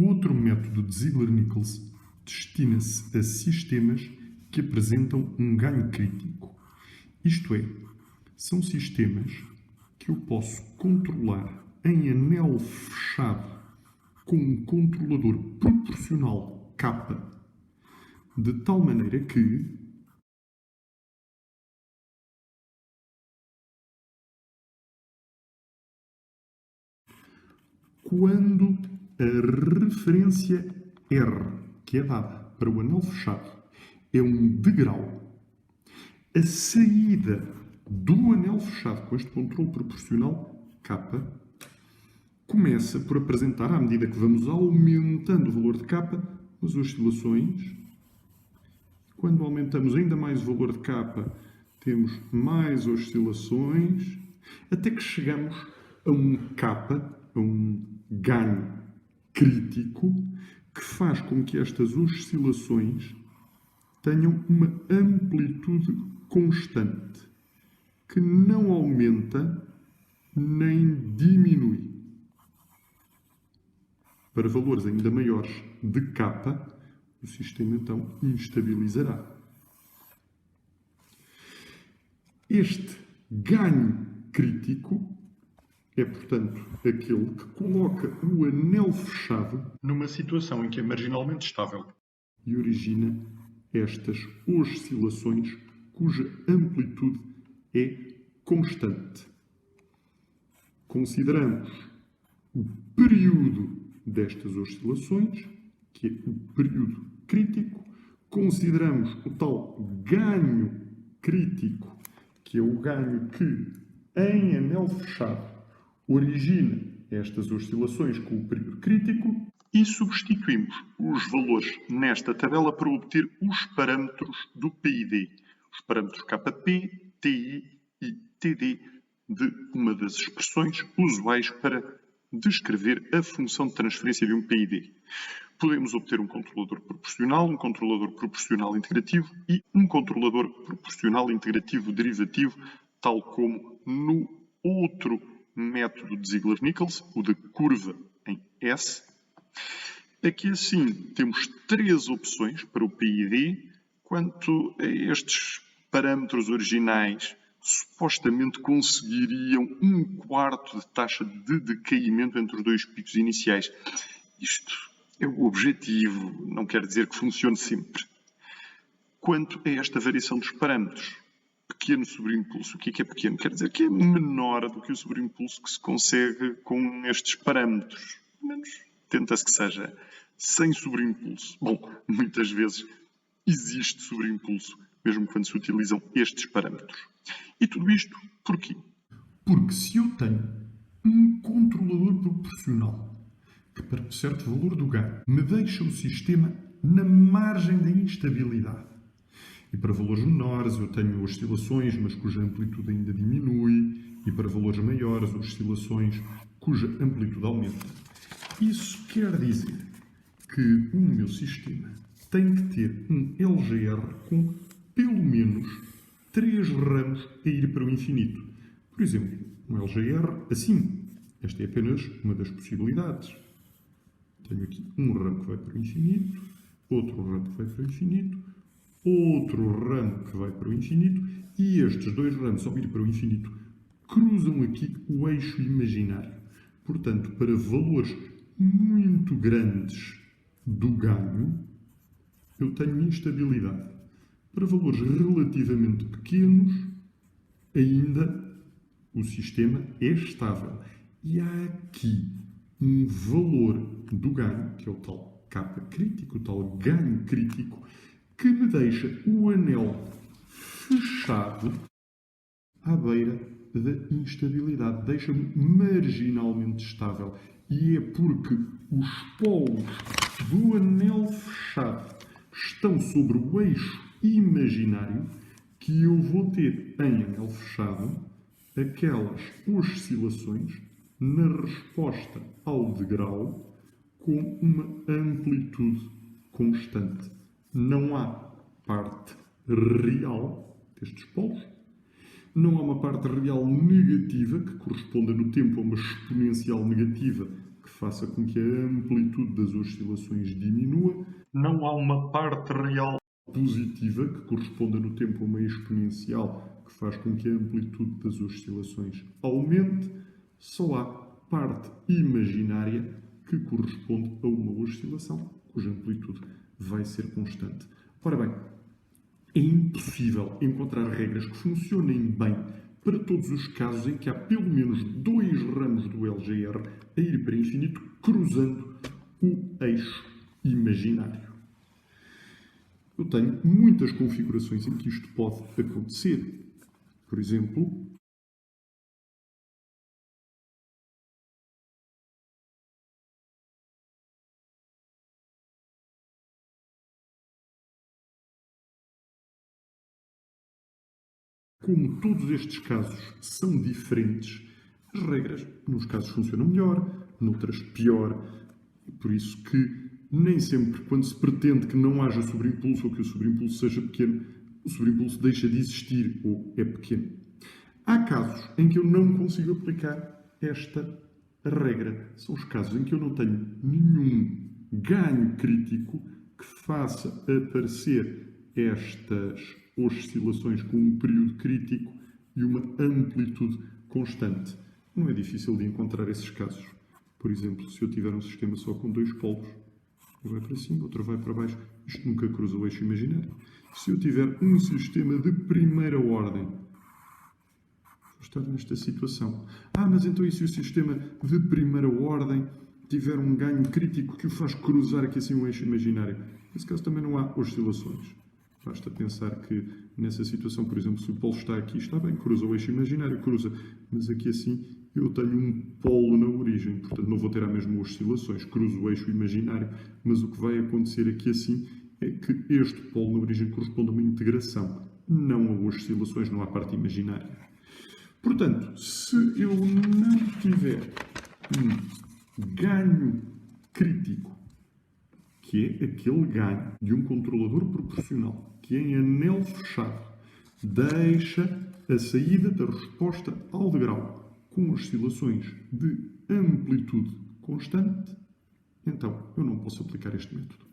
Outro método de Ziegler-Nichols destina-se a sistemas que apresentam um ganho crítico. Isto é, são sistemas que eu posso controlar em anel fechado com um controlador proporcional K, de tal maneira que quando a referência R, que é dada para o anel fechado, é um degrau, a saída do anel fechado com este controle proporcional K começa por apresentar, à medida que vamos aumentando o valor de K, as oscilações. Quando aumentamos ainda mais o valor de K, temos mais oscilações, até que chegamos a um K, a um ganho crítico, que faz com que estas oscilações tenham uma amplitude constante, que não aumenta nem diminui. Para valores ainda maiores de K, o sistema então instabilizará. Este ganho crítico é, portanto, aquele que coloca o anel fechado numa situação em que é marginalmente estável e origina estas oscilações cuja amplitude é constante. Consideramos o período destas oscilações, que é o período crítico, consideramos o tal ganho crítico, que é o ganho que, em anel fechado, origina estas oscilações com o período crítico, e substituímos os valores nesta tabela para obter os parâmetros do PID, os parâmetros KP, TI e TD de uma das expressões usuais para descrever a função de transferência de um PID. Podemos obter um controlador proporcional integrativo e um controlador proporcional integrativo derivativo, tal como no outro método de Ziegler-Nichols, o da curva em S. Aqui assim temos três opções para o PID. Quanto a estes parâmetros originais, supostamente conseguiriam 1/4 de taxa de decaimento entre os dois picos iniciais. Isto é o objetivo, não quer dizer que funcione sempre. Quanto a esta variação dos parâmetros, pequeno sobreimpulso, o que é pequeno? Quer dizer que é menor do que o sobreimpulso que se consegue com estes parâmetros. Pelo menos tenta-se que seja sem sobreimpulso. Bom, muitas vezes existe sobreimpulso, mesmo quando se utilizam estes parâmetros. E tudo isto porquê? Porque se eu tenho um controlador proporcional que, para um certo valor do ganho, me deixa o sistema na margem da instabilidade, e para valores menores eu tenho oscilações, mas cuja amplitude ainda diminui, e para valores maiores, oscilações cuja amplitude aumenta. Isso quer dizer que o meu sistema tem que ter um LGR com pelo menos 3 ramos a ir para o infinito. Por exemplo, um LGR assim. Esta é apenas uma das possibilidades. Tenho aqui um ramo que vai para o infinito, outro ramo que vai para o infinito, outro ramo que vai para o infinito, e estes dois ramos, ao ir para o infinito, cruzam aqui o eixo imaginário. Portanto, para valores muito grandes do ganho, eu tenho instabilidade. Para valores relativamente pequenos, ainda o sistema é estável. E há aqui um valor do ganho, que é o tal K crítico, o tal ganho crítico, que me deixa o anel fechado à beira da instabilidade. Deixa-me marginalmente estável. E é porque os polos do anel fechado estão sobre o eixo imaginário que eu vou ter em anel fechado aquelas oscilações na resposta ao degrau com uma amplitude constante. Não há parte real destes polos, não há uma parte real negativa que corresponda no tempo a uma exponencial negativa que faça com que a amplitude das oscilações diminua. Não há uma parte real positiva que corresponda no tempo a uma exponencial que faz com que a amplitude das oscilações aumente. Só há parte imaginária que corresponde a uma oscilação cuja amplitude vai ser constante. Ora bem, é impossível encontrar regras que funcionem bem para todos os casos em que há pelo menos dois ramos do LGR a ir para infinito cruzando o eixo imaginário. Eu tenho muitas configurações em que isto pode acontecer. Por exemplo, como todos estes casos são diferentes, as regras, nos casos funcionam melhor, noutras pior. Por isso que nem sempre, quando se pretende que não haja sobreimpulso ou que o sobreimpulso seja pequeno, o sobreimpulso deixa de existir ou é pequeno. Há casos em que eu não consigo aplicar esta regra. São os casos em que eu não tenho nenhum ganho crítico que faça aparecer estas oscilações com um período crítico e uma amplitude constante. Não é difícil de encontrar esses casos. Por exemplo, se eu tiver um sistema só com dois polos, um vai para cima, outro vai para baixo, isto nunca cruza o eixo imaginário. Se eu tiver um sistema de primeira ordem, vou estar nesta situação. Mas então e se o sistema de primeira ordem tiver um ganho crítico que o faz cruzar aqui assim um eixo imaginário? Nesse caso também não há oscilações. Basta pensar que nessa situação, por exemplo, se o polo está aqui, está bem, cruza o eixo imaginário, cruza, mas aqui assim eu tenho um polo na origem, portanto não vou ter as mesmas oscilações, cruzo o eixo imaginário, mas o que vai acontecer aqui assim é que este polo na origem corresponde a uma integração, não a oscilações, não há parte imaginária. Portanto, se eu não tiver um ganho crítico, que é aquele ganho de um controlador proporcional que em anel fechado deixa a saída da resposta ao degrau com oscilações de amplitude constante, então eu não posso aplicar este método.